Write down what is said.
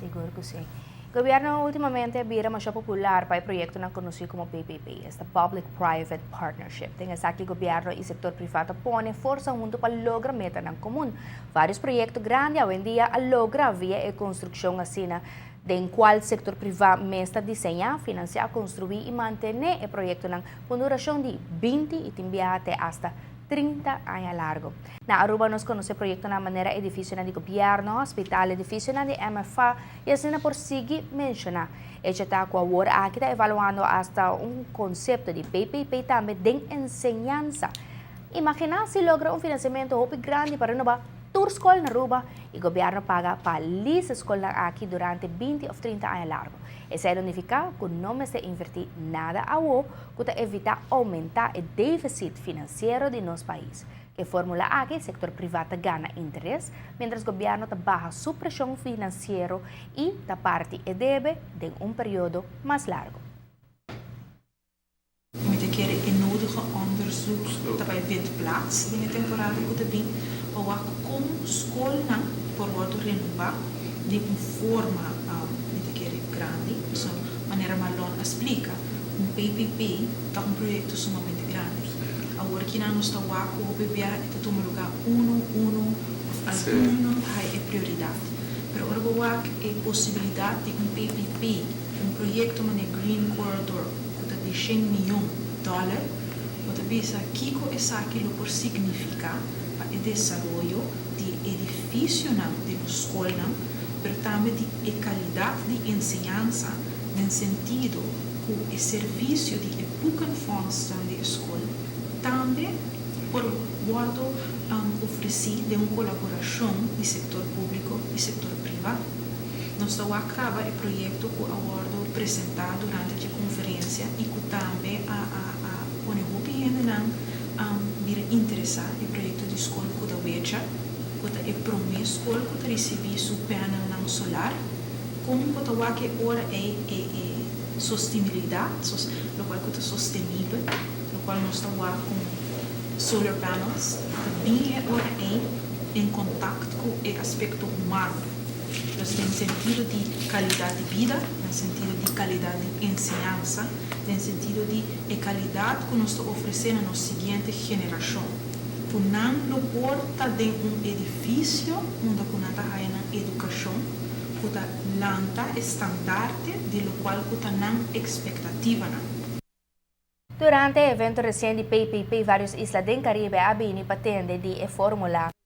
Siguro que sí. Gobyerno ultimamente vira mas popular para o proyecto na conocido como PPP, esta Public-Private Partnership. Tem essa que o governo e setor privado põe força junto para lograr meta em comum. Vários projetos grandes hoje em dia logra via a construção assim em qual setor privado mesta desenhar, financiar, construir e manter o projeto na duração de 20 e também até hasta 30 anos largo. Na Aruba nos conhece proyecto na maneira edifício de governo, hospital, edifício de MFA e assim por seguir mencionar. Este está com a Word aqui está evaluando hasta conceito de PPP também de enseñanza. Imagina se logra financiamento grande para renovar toda escola na Aruba e o governo paga para lis escola aqui durante 20 ou 30 anos largo. Isso significa que não se invertir nada a o que evita aumentar o déficit financeiro de nosso país. Que fórmula aqui, o setor privado ganha interesse, mientras o governo baja sua pressão financeira e da parte e deve de período mais largo. Met een keer een nodige onderzoek daarbij vindt plaats in de temporada que também ou como escola por volta renovar de forma met een keer grande, so maneira malon explica PPP é projeto sumamente grande. Agora que nós estamos com o PPP é todo lugar alguno é prioridade. Pero agora é possibilidade de PPP, projeto de Green Corridor de $100 milhões, você pensa que isso aquilo por significar para o desenvolvimento de edifício de escola, mas também de qualidade de ensinança, no sentido que o serviço de pouca função de escola também por volta oferecer de uma colaboração do setor público e setor privado. Nós acaba o projeto que o apresentado durante a conferência e que também o governo vira interessar o projeto de escola que da Veja, que é primeira escola que recebe seu painel solar, como que agora é sustentabilidade, o qual é sustentável, o qual nós estamos com solar panels, também agora é em contato com o aspecto humano. No sentido de qualidade de vida, no sentido de qualidade de ensinança, no sentido de qualidade que nós estamos oferecendo à nossa seguinte geração. Que não porta de edifício onde nós temos na educação, que lanta estandarte de lo qual que não expectativa. Durante o evento recente de PPP, vários islas do Caribe abriram patente de fórmula